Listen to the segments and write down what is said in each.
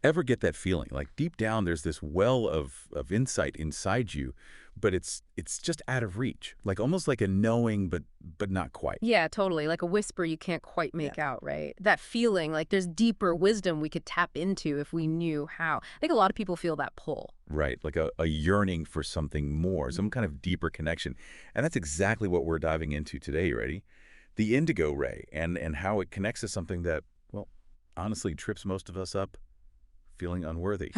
Ever get that feeling? Like deep down, there's this well of insight inside you, but it's just out of reach. Like almost like a knowing, but not quite. Yeah, totally. Like a whisper you can't quite Yeah. make out, right? That feeling like there's deeper wisdom we could tap into if we knew how. I think a lot of people feel that pull. Right, like a yearning for something more, Mhm. some kind of deeper connection. And that's exactly what we're diving into today. You ready? The indigo ray and how it connects to something that, well, honestly trips most of us up, feeling unworthy.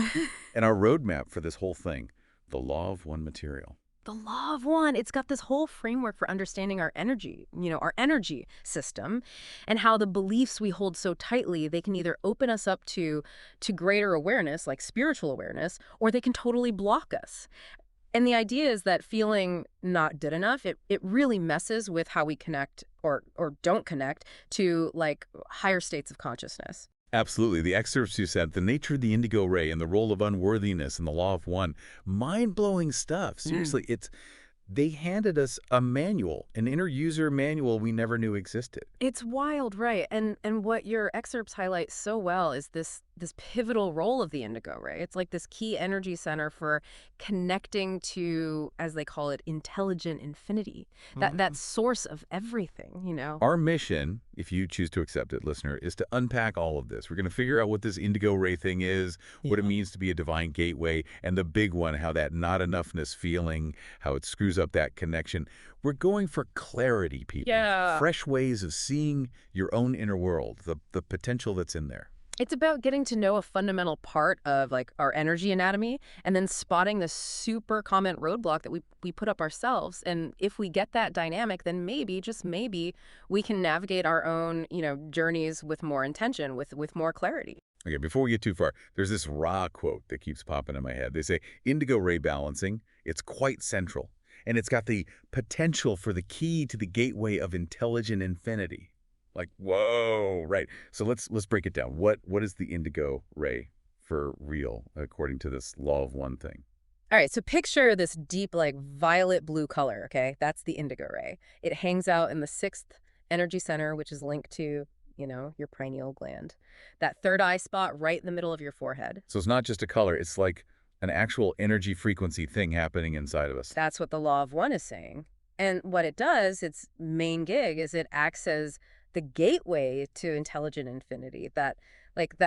And our roadmap for this whole thing, the law of one material. The law of one, it's got this whole framework for understanding our energy, our energy system, and how the beliefs we hold so tightly, they can either open us up to greater awareness, like spiritual awareness, or they can totally block us. And the idea is that feeling not good enough, it really messes with how we connect or don't connect to like higher states of consciousness. Absolutely. The excerpts you said, the nature of the indigo ray and the role of unworthiness and the law of one, mind-blowing stuff. Seriously, they handed us a manual, an inner user manual we never knew existed. It's wild, right? And what your excerpts highlight so well is this pivotal role of the indigo ray. It's like this key energy center for connecting to, as they call it, intelligent infinity. That source of everything. Our mission, if you choose to accept it, listener, is to unpack all of this. We're going to figure out what this indigo ray thing is, what it Yeah. means to be a divine gateway, and the big one, how that not enoughness feeling, how it screws up that connection. We're going for clarity, people. Yeah. Fresh ways of seeing your own inner world, the potential that's in there. It's about getting to know a fundamental part of like our energy anatomy and then spotting the super common roadblock that we put up ourselves. And if we get that dynamic, then maybe, just maybe, we can navigate our own, journeys with more intention, with more clarity. Okay, before we get too far, there's this raw quote that keeps popping in my head. They say, indigo ray balancing, it's quite central, and it's got the potential for the key to the gateway of intelligent infinity. Like, whoa, right. So let's break it down. What is the indigo ray for real, according to this law of one thing? All right, so picture this deep, like violet blue color, okay? That's the indigo ray. It hangs out in the sixth energy center, which is linked to, your pineal gland. That third eye spot right in the middle of your forehead. So it's not just a color, it's like an actual energy frequency thing happening inside of us. That's what the law of one is saying. And what it does, its main gig, is it acts as the gateway to intelligent infinity, that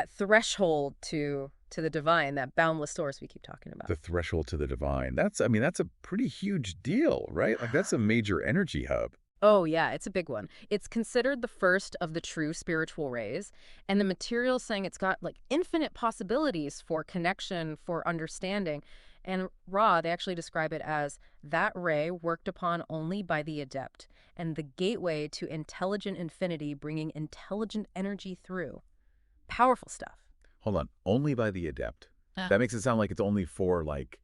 threshold to the divine, that boundless source we keep talking about. The threshold to the divine. That's a pretty huge deal, right? Like that's a major energy hub. Oh, yeah, it's a big one. It's considered the first of the true spiritual rays, and the material's saying it's got like infinite possibilities for connection, for understanding. And Ra, they actually describe it as that ray worked upon only by the adept, and the gateway to intelligent infinity, bringing intelligent energy through. Powerful stuff. Hold on. Only by the adept. That makes it sound like it's only for like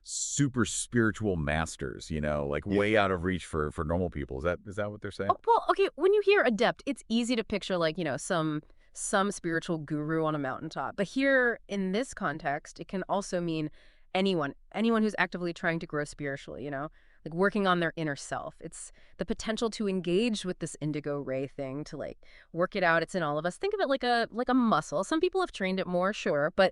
super spiritual masters, like way out of reach for normal people. Is that what they're saying? Oh, well, okay, when you hear adept, it's easy to picture like, some spiritual guru on a mountaintop. But here in this context, it can also mean anyone who's actively trying to grow spiritually, like working on their inner self. It's the potential to engage with this indigo ray thing, to like work it out. It's in all of us. Think of it like a muscle. Some people have trained it more, sure, but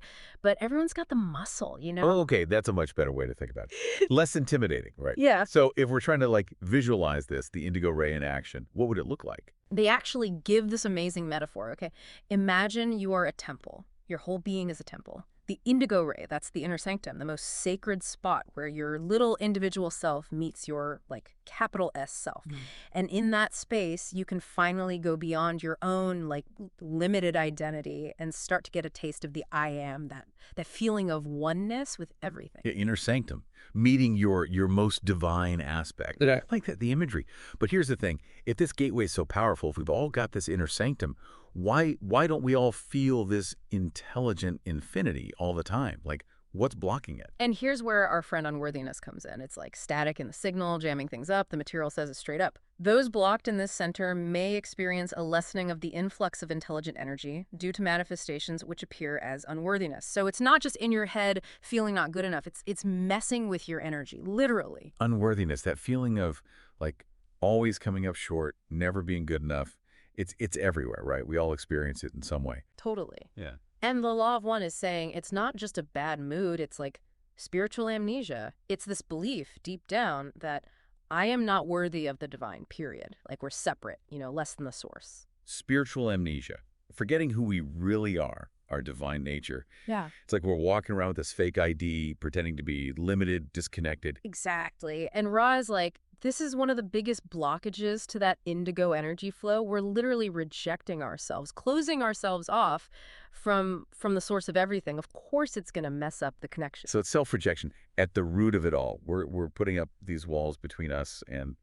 everyone's got the muscle. Oh, okay, that's a much better way to think about it. Less intimidating, right? Yeah. So if we're trying to like visualize this, the indigo ray in action, what would it look like? They actually give this amazing metaphor, okay? Imagine you are a temple. Your whole being is a temple. The indigo ray, that's the inner sanctum, the most sacred spot where your little individual self meets your, like, capital S self. And in that space, you can finally go beyond your own, like, limited identity and start to get a taste of the I am, that feeling of oneness with everything. Yeah, inner sanctum, meeting your most divine aspect. Yeah. I like that, the imagery. But here's the thing. If this gateway is so powerful, if we've all got this inner sanctum, why don't we all feel this intelligent infinity all the time? Like, what's blocking it? And here's where our friend unworthiness comes in. It's like static in the signal, jamming things up. The material says it straight up. Those blocked in this center may experience a lessening of the influx of intelligent energy due to manifestations which appear as unworthiness. So it's not just in your head feeling not good enough. It's messing with your energy, literally. Unworthiness, that feeling of like always coming up short, never being good enough. It's everywhere, right? We all experience it in some way. Totally. Yeah. And the law of one is saying it's not just a bad mood, it's like spiritual amnesia. It's this belief deep down that I am not worthy of the divine, period. Like we're separate, less than the source. Spiritual amnesia, forgetting who we really are, our divine nature. Yeah. It's like we're walking around with this fake ID, pretending to be limited, disconnected. Exactly. And Ra is like, this is one of the biggest blockages to that indigo energy flow. We're literally rejecting ourselves, closing ourselves off from the source of everything. Of course it's going to mess up the connection. So it's self-rejection at the root of it all. We're putting up these walls between us and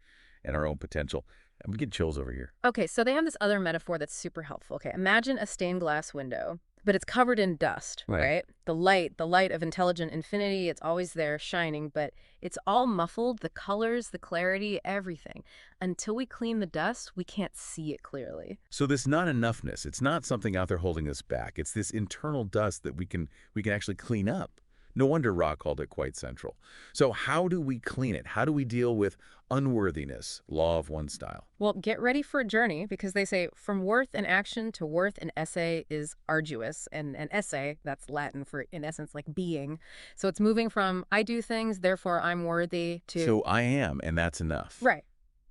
our own potential. I'm getting chills over here. Okay, so they have this other metaphor that's super helpful. Okay, imagine a stained glass window, but it's covered in dust, right? The light of intelligent infinity, it's always there shining, but it's all muffled, the colors, the clarity, everything. Until we clean the dust, we can't see it clearly. So this not enoughness, it's not something out there holding us back. It's this internal dust that we can actually clean up. No wonder Ra called it quite central. So how do we clean it? How do we deal with unworthiness, law of one style? Well, get ready for a journey because they say from worth in action to worth in essay is arduous. And an essay, that's Latin for, in essence, like being. So it's moving from I do things, therefore I'm worthy to... So I am, and that's enough. Right.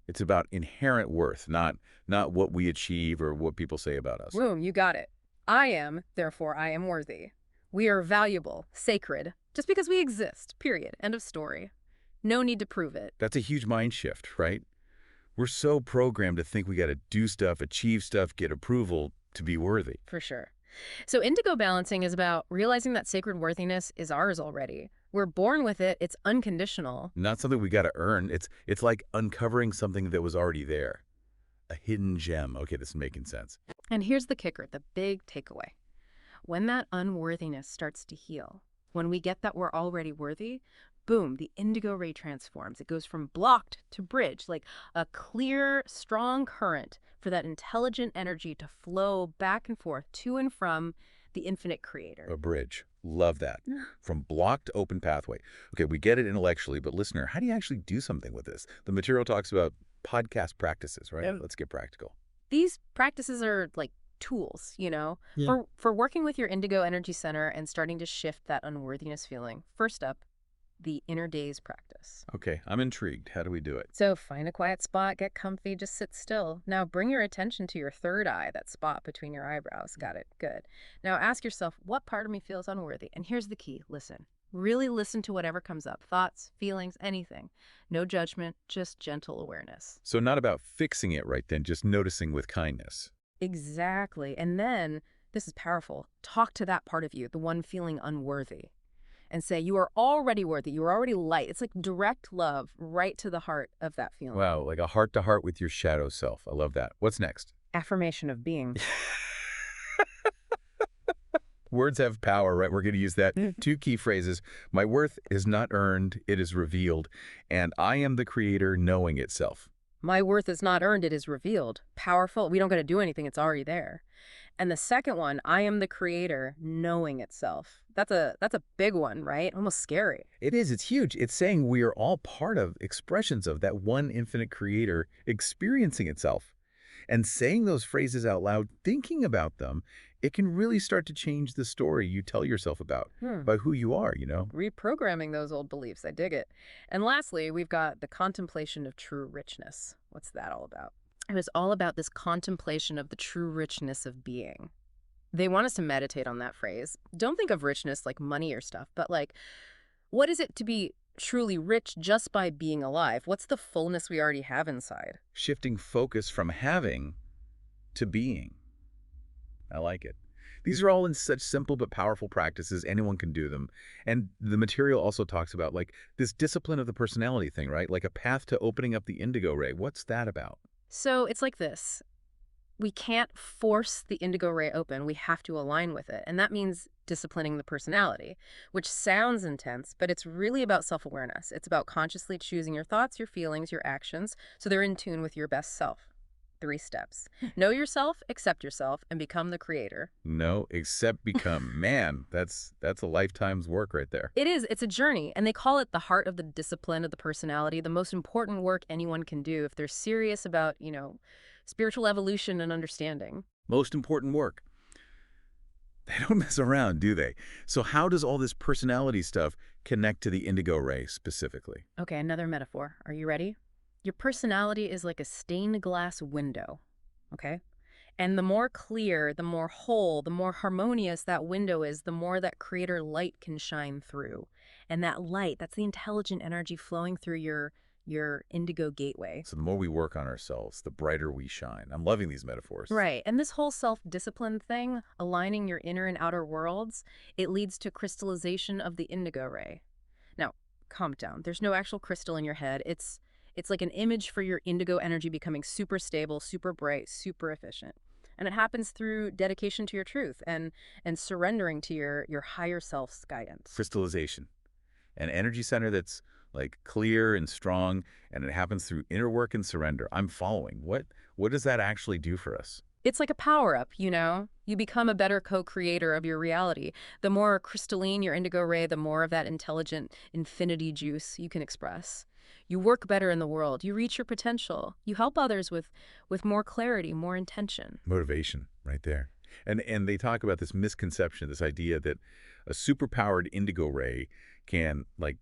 It's about inherent worth, not what we achieve or what people say about us. Boom, you got it. I am, therefore I am worthy. We are valuable, sacred, just because we exist, period. End of story. No need to prove it. That's a huge mind shift, right? We're so programmed to think we got to do stuff, achieve stuff, get approval to be worthy. For sure. So indigo balancing is about realizing that sacred worthiness is ours already. We're born with it. It's unconditional. Not something we got to earn. It's like uncovering something that was already there. A hidden gem. Okay, this is making sense. And here's the kicker, the big takeaway. When that unworthiness starts to heal, when we get that we're already worthy, boom, the indigo ray transforms. It goes from blocked to bridge, like a clear, strong current for that intelligent energy to flow back and forth to and from the infinite creator. A bridge. Love that. From blocked to open pathway. Okay, we get it intellectually, but listener, how do you actually do something with this? The material talks about podcast practices, right? Let's get practical. These practices are like tools, Yeah. for working with your indigo energy center and starting to shift that unworthiness feeling. First up, the inner daze practice. Okay, I'm intrigued. How do we do it? So find a quiet spot, get comfy, just sit still. Now bring your attention to your third eye, that spot between your eyebrows. Got it. Good. Now ask yourself, what part of me feels unworthy? And here's the key. Listen. Really listen to whatever comes up. Thoughts, feelings, anything. No judgment, just gentle awareness. So not about fixing it right then, just noticing with kindness. Exactly. And then, this is powerful, talk to that part of you, the one feeling unworthy, and say, you are already worthy, you are already light. It's like direct love right to the heart of that feeling. Wow, like a heart-to-heart with your shadow self. I love that. What's next? Affirmation of being. Words have power, right? We're going to use that. Two key phrases. My worth is not earned, it is revealed. And I am the creator knowing itself. My worth is not earned, it is revealed. Powerful. We don't got to do anything, it's already there. And the second one, I am the creator knowing itself. That's a big one, right? Almost scary. It is. It's huge. It's saying we are all part of expressions of that one infinite creator experiencing itself. And saying those phrases out loud, thinking about them, it can really start to change the story you tell yourself about who you are, Reprogramming those old beliefs. I dig it. And lastly, we've got the contemplation of true richness. What's that all about? It was all about this contemplation of the true richness of being. They want us to meditate on that phrase. Don't think of richness like money or stuff, but like, what is it to be truly rich just by being alive? What's the fullness we already have inside? Shifting focus from having to being. I like it. These are all in such simple but powerful practices. Anyone can do them. And the material also talks about like this discipline of the personality thing, right? Like a path to opening up the indigo ray. What's that about? So it's like this. We can't force the indigo ray open. We have to align with it. And that means disciplining the personality, which sounds intense, but it's really about self-awareness. It's about consciously choosing your thoughts, your feelings, your actions, so they're in tune with your best self. 3 steps. Know yourself, accept yourself, and become the creator. Know, accept, become. Man, that's a lifetime's work right there. It is. It's a journey, and they call it the heart of the discipline of the personality, the most important work anyone can do if they're serious about, spiritual evolution and understanding. Most important work. They don't mess around, do they? So how does all this personality stuff connect to the Indigo Ray specifically? Okay, another metaphor. Are you ready? Your personality is like a stained glass window, okay? And the more clear, the more whole, the more harmonious that window is, the more that creator light can shine through. And that light, that's the intelligent energy flowing through your indigo gateway. So the more we work on ourselves, the brighter we shine. I'm loving these metaphors. Right. And this whole self-discipline thing, aligning your inner and outer worlds, it leads to crystallization of the indigo ray. Now, calm down. There's no actual crystal in your head. It's like an image for your indigo energy becoming super stable, super bright, super efficient. And it happens through dedication to your truth and surrendering to your higher self's guidance. Crystallization. An energy center that's like clear and strong, and it happens through inner work and surrender. I'm following. What does that actually do for us? It's like a power-up, you know? You become a better co-creator of your reality. The more crystalline your indigo ray, the more of that intelligent infinity juice you can express. You work better in the world. You reach your potential. You help others with more clarity, more intention. Motivation, right there. And they talk about this misconception, this idea that a superpowered indigo ray can like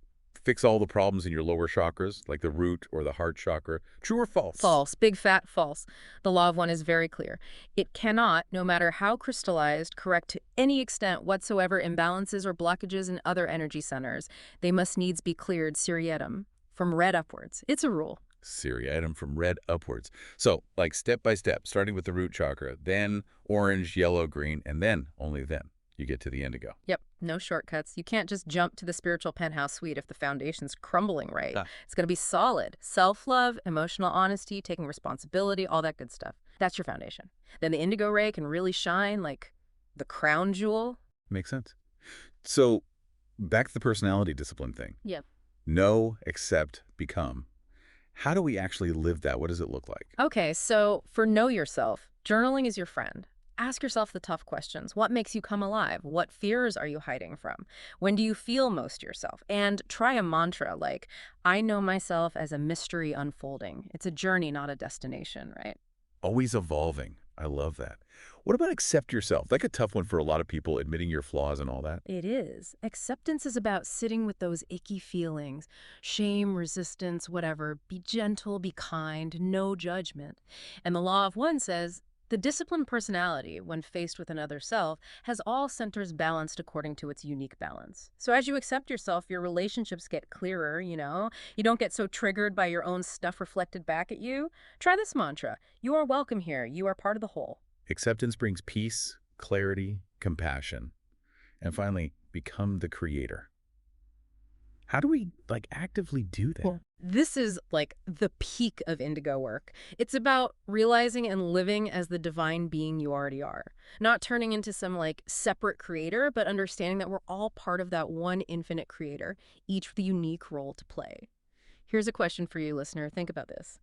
fix all the problems in your lower chakras, like the root or the heart chakra. True or false? False. Big fat false. The law of one is very clear. It cannot, no matter how crystallized, correct to any extent whatsoever imbalances or blockages in other energy centers. They must needs be cleared seriatim, from red upwards. It's a rule. Seriatim from red upwards. So, like step by step, starting with the root chakra, then orange, yellow, green, and then, only then, you get to the indigo. Yep, no shortcuts. You can't just jump to the spiritual penthouse suite if the foundation's crumbling right. It's going to be solid. Self-love, emotional honesty, taking responsibility, all that good stuff. That's your foundation. Then the indigo ray can really shine like the crown jewel. Makes sense. So, back to the personality discipline thing. Yep. Know, accept, become. How do we actually live that? What does it look like? Okay, so for know yourself, journaling is your friend. Ask yourself the tough questions. What makes you come alive? What fears are you hiding from? When do you feel most yourself? And try a mantra like, I know myself as a mystery unfolding. It's a journey, not a destination, right? Always evolving. I love that. What about accept yourself? Like a tough one for a lot of people, admitting your flaws and all that. It is. Acceptance is about sitting with those icky feelings, shame, resistance, whatever. Be gentle, be kind, no judgment. And the law of one says, the disciplined personality, when faced with another self, has all centers balanced according to its unique balance. So as you accept yourself, your relationships get clearer, you know? You don't get so triggered by your own stuff reflected back at you. Try this mantra. You are welcome here. You are part of the whole. Acceptance brings peace, clarity, compassion, and finally, become the creator. How do we, like, actively do that? Well, this is, like, the peak of indigo work. It's about realizing and living as the divine being you already are. Not turning into some, like, separate creator, but understanding that we're all part of that one infinite creator, each with a unique role to play. Here's a question for you, listener. Think about this.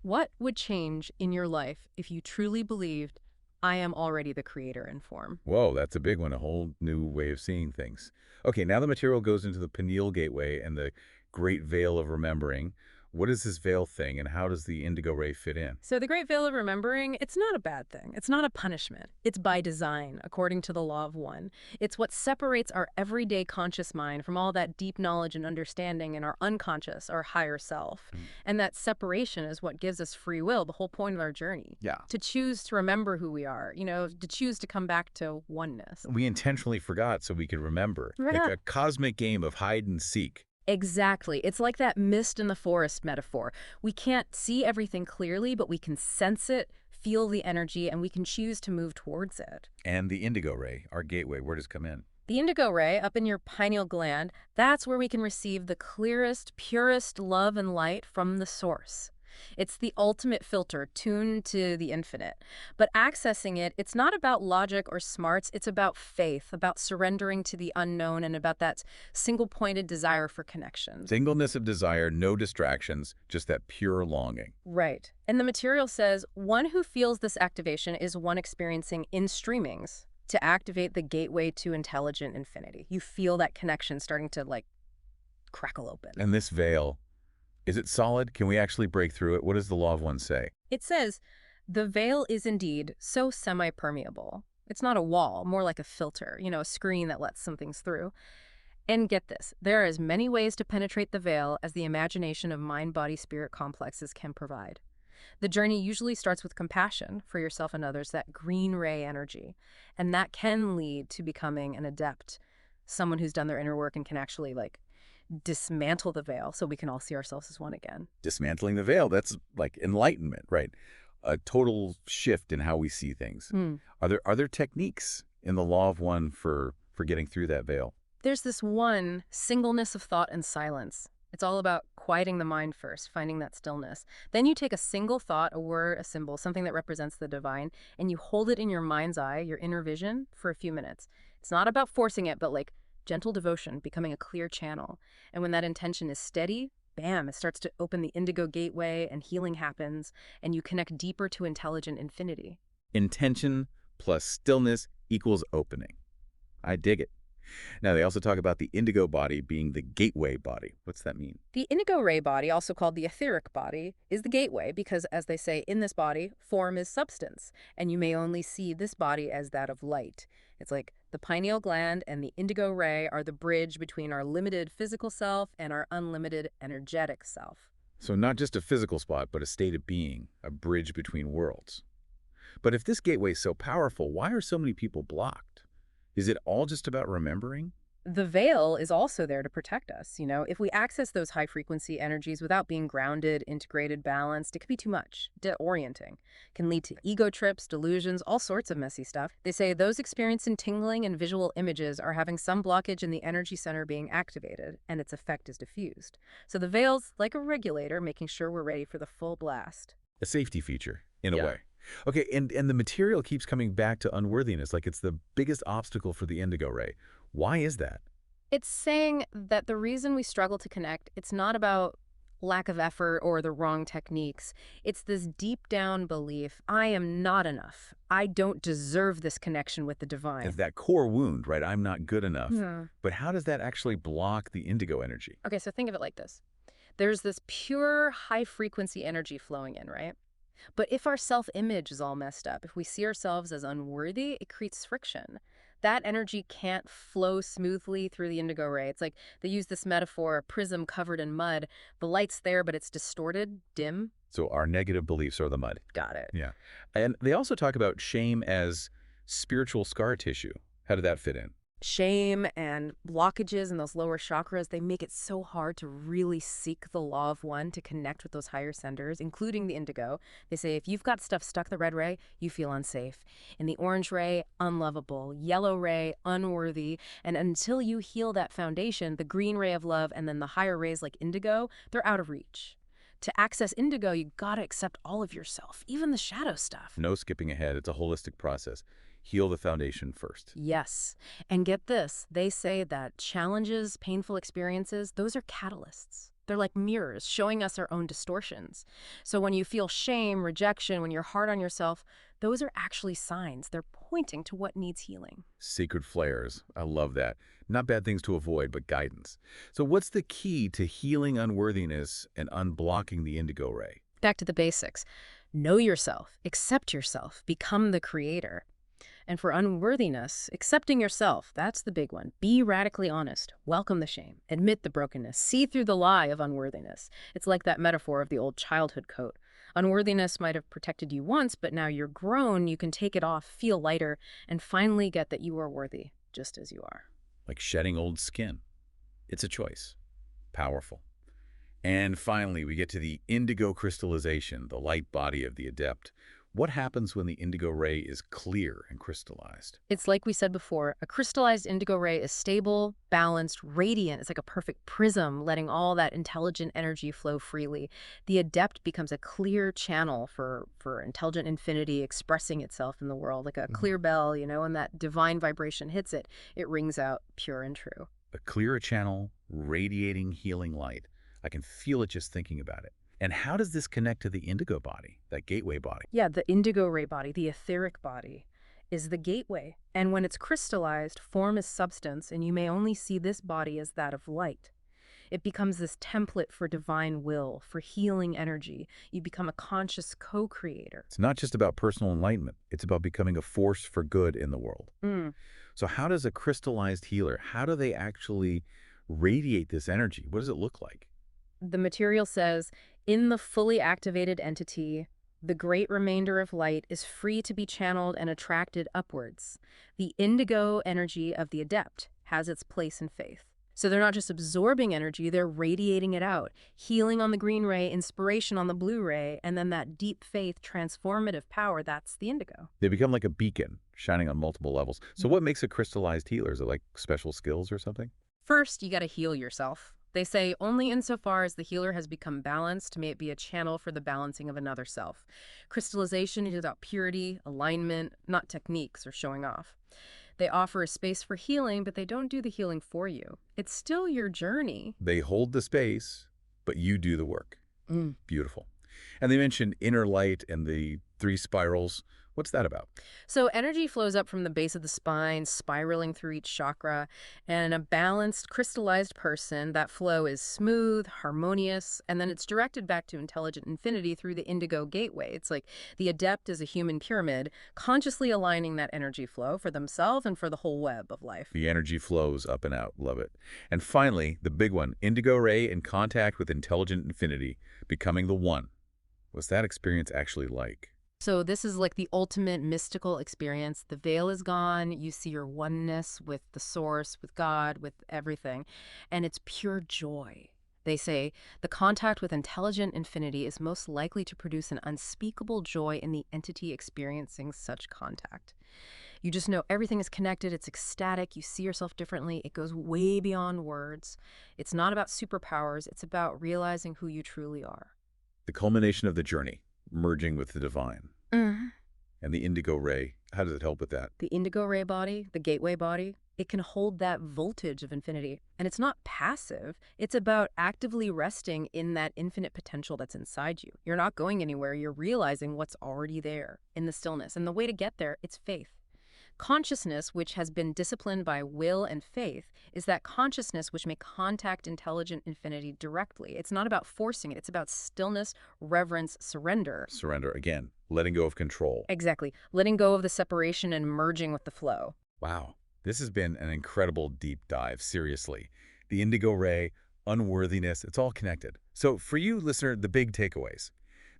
What would change in your life if you truly believed, I am already the creator in form? Whoa, that's a big one, a whole new way of seeing things. Okay, now the material goes into the pineal gateway and the great veil of remembering. What is this veil thing, and how does the indigo ray fit in? So the great veil of remembering, it's not a bad thing. It's not a punishment. It's by design, according to the law of one. It's what separates our everyday conscious mind from all that deep knowledge and understanding in our unconscious, our higher self. And that separation is what gives us free will, the whole point of our journey. Yeah. To choose to remember who we are, you know, to choose to come back to oneness. We intentionally forgot so we could remember. Right. Like a cosmic game of hide and seek. Exactly. It's like that mist in the forest metaphor. We can't see everything clearly, but we can sense it, feel the energy, and we can choose to move towards it. And the indigo ray, our gateway, where does it come in? The indigo ray, up in your pineal gland, that's where we can receive the clearest, purest love and light from the source. It's the ultimate filter, tuned to the infinite. But accessing it, it's not about logic or smarts, it's about faith, about surrendering to the unknown, and about that single-pointed desire for connection. Singleness of desire, no distractions, just that pure longing. Right. And the material says, one who feels this activation is one experiencing in-streamings to activate the gateway to intelligent infinity. You feel that connection starting to, like, crackle open. And this veil, is it solid? Can we actually break through it? What does the law of one say? It says, the veil is indeed so semi-permeable It's not a wall, more like a filter, a screen that lets some things through. And get this, there are as many ways to penetrate the veil as the imagination of mind-body-spirit complexes can provide. The journey usually starts with compassion for yourself and others, that green ray energy. And that can lead to becoming an adept, someone who's done their inner work and can actually, dismantle the veil so we can all see ourselves as one again. Dismantling the veil, that's like enlightenment, right? A total shift in how we see things. Are there techniques in the law of one for getting through that veil? There's this one, singleness of thought and silence. It's all about quieting the mind first, finding that stillness. Then you take a single thought, a word, a symbol, something that represents the divine, and you hold it in your mind's eye, your inner vision, for a few minutes. It's not about forcing it, but like gentle devotion, becoming a clear channel. And when that intention is steady, bam, it starts to open the indigo gateway and healing happens, and you connect deeper to intelligent infinity. Intention plus stillness equals opening. I dig it. Now, they also talk about the indigo body being the gateway body. What's that mean? The indigo ray body, also called the etheric body, is the gateway because, as they say, in this body, form is substance, and you may only see this body as that of light. It's like the pineal gland and the indigo ray are the bridge between our limited physical self and our unlimited energetic self. So not just a physical spot, but a state of being, a bridge between worlds. But if this gateway is so powerful, why are so many people blocked? Is it all just about remembering? The veil is also there to protect us. If we access those high-frequency energies without being grounded, integrated, balanced, it could be too much, disorienting. Can lead to ego trips, delusions, all sorts of messy stuff. They say those experiencing tingling and visual images are having some blockage in the energy center being activated, and its effect is diffused. So the veil's like a regulator, making sure we're ready for the full blast. A safety feature, in a way. Okay, and the material keeps coming back to unworthiness, like it's the biggest obstacle for the indigo ray. Why is that? It's saying that the reason we struggle to connect, it's not about lack of effort or the wrong techniques. It's this deep down belief, I am not enough. I don't deserve this connection with the divine. It's that core wound, right? I'm not good enough. Yeah. But how does that actually block the indigo energy? Okay, so think of it like this. There's this pure high-frequency energy flowing in, right? But if our self-image is all messed up, if we see ourselves as unworthy, it creates friction. That energy can't flow smoothly through the indigo ray. It's like they use this metaphor, a prism covered in mud. The light's there, but it's distorted, dim. So our negative beliefs are the mud. Got it. Yeah. And they also talk about shame as spiritual scar tissue. How did that fit in? Shame and blockages in those lower chakras, they make it so hard to really seek the law of one, to connect with those higher senders, including the indigo. They say if you've got stuff stuck in the red ray, you feel unsafe. In the orange ray, unlovable. Yellow ray, unworthy. And until you heal that foundation, the green ray of love and then the higher rays like indigo, they're out of reach. To access indigo, you gotta accept all of yourself, even the shadow stuff. No skipping ahead. It's a holistic process. Heal the foundation first. Yes. And get this, they say that challenges, painful experiences, those are catalysts. They're like mirrors showing us our own distortions. So when you feel shame, rejection, when you're hard on yourself, those are actually signs. They're pointing to what needs healing. Sacred flares. I love that. Not bad things to avoid, but guidance. So what's the key to healing unworthiness and unblocking the indigo ray? Back to the basics. Know yourself, accept yourself, become the creator. And for unworthiness, accepting yourself, that's the big one. Be radically honest. Welcome the shame. Admit the brokenness. See through the lie of unworthiness. It's like that metaphor of the old childhood coat. Unworthiness might have protected you once, but now you're grown, you can take it off, feel lighter, and finally get that you are worthy, just as you are. Like shedding old skin. It's a choice. Powerful. And finally, we get to the indigo crystallization, the light body of the adept. What happens when the indigo ray is clear and crystallized? It's like we said before, a crystallized indigo ray is stable, balanced, radiant. It's like a perfect prism, letting all that intelligent energy flow freely. The adept becomes a clear channel for intelligent infinity expressing itself in the world, like a clear bell, when that divine vibration hits it, it rings out pure and true. A clear channel, radiating healing light. I can feel it just thinking about it. And how does this connect to the indigo body, that gateway body? Yeah, the indigo ray body, the etheric body, is the gateway. And when it's crystallized, form is substance, and you may only see this body as that of light. It becomes this template for divine will, for healing energy. You become a conscious co-creator. It's not just about personal enlightenment. It's about becoming a force for good in the world. Mm. So how does a crystallized healer, how do they actually radiate this energy? What does it look like? The material says, in the fully activated entity, the great remainder of light is free to be channeled and attracted upwards. The indigo energy of the adept has its place in faith. So they're not just absorbing energy, they're radiating it out. Healing on the green ray, inspiration on the blue ray, and then that deep faith, transformative power, that's the indigo. They become like a beacon, shining on multiple levels. So what makes a crystallized healer? Is it like special skills or something? First, you got to heal yourself. They say only insofar as the healer has become balanced may it be a channel for the balancing of another self. Crystallization is about purity, alignment, not techniques or showing off. They offer a space for healing, but they don't do the healing for you. It's still your journey. They hold the space, but you do the work. Mm. Beautiful. And they mentioned inner light and the 3 spirals. What's that about? So energy flows up from the base of the spine, spiraling through each chakra. And in a balanced, crystallized person, that flow is smooth, harmonious, and then it's directed back to intelligent infinity through the indigo gateway. It's like the adept is a human pyramid, consciously aligning that energy flow for themselves and for the whole web of life. The energy flows up and out. Love it. And finally, the big one, Indigo Ray in contact with intelligent infinity, becoming the one. What's that experience actually like? So this is like the ultimate mystical experience. The veil is gone. You see your oneness with the source, with God, with everything. And it's pure joy. They say the contact with intelligent infinity is most likely to produce an unspeakable joy in the entity experiencing such contact. You just know everything is connected. It's ecstatic. You see yourself differently. It goes way beyond words. It's not about superpowers. It's about realizing who you truly are. The culmination of the journey, merging with the divine. Mm. And the Indigo Ray, how does it help with that? The indigo ray body, the gateway body, it can hold that voltage of infinity. And it's not passive. It's about actively resting in that infinite potential that's inside you. You're not going anywhere. You're realizing what's already there in the stillness. And the way to get there, it's faith. Consciousness, which has been disciplined by will and faith, is that consciousness which may contact intelligent infinity directly. It's not about forcing it. It's about stillness, reverence, surrender. Surrender, again, letting go of control. Exactly. Letting go of the separation and merging with the flow. Wow, this has been an incredible deep dive, seriously. The Indigo Ray, unworthiness, it's all connected. So for you, listener, the big takeaways.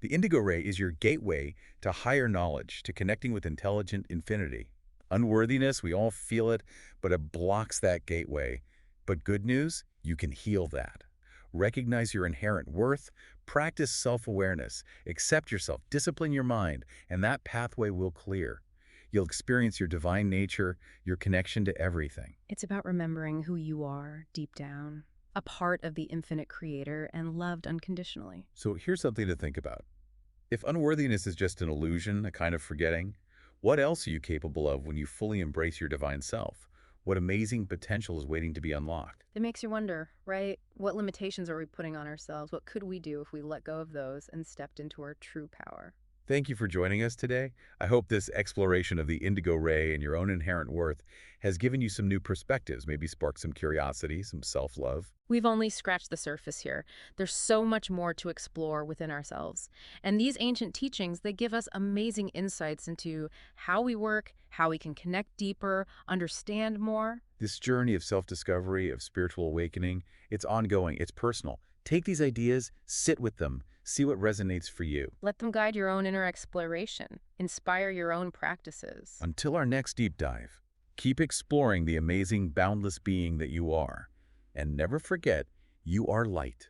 The Indigo Ray is your gateway to higher knowledge, to connecting with intelligent infinity. Unworthiness, we all feel it, but it blocks that gateway. But good news, you can heal that. Recognize your inherent worth, practice self-awareness, accept yourself, discipline your mind, and that pathway will clear. You'll experience your divine nature, your connection to everything. It's about remembering who you are deep down, a part of the infinite creator and loved unconditionally. So here's something to think about. If unworthiness is just an illusion, a kind of forgetting, what else are you capable of when you fully embrace your divine self? What amazing potential is waiting to be unlocked? It makes you wonder, right? What limitations are we putting on ourselves? What could we do if we let go of those and stepped into our true power? Thank you for joining us today. I hope this exploration of the Indigo Ray and your own inherent worth has given you some new perspectives, maybe sparked some curiosity, some self-love. We've only scratched the surface here. There's so much more to explore within ourselves. And these ancient teachings, they give us amazing insights into how we work, how we can connect deeper, understand more. This journey of self-discovery, of spiritual awakening, it's ongoing, it's personal. Take these ideas, sit with them, see what resonates for you. Let them guide your own inner exploration. Inspire your own practices. Until our next deep dive, keep exploring the amazing, boundless being that you are. And never forget, you are light.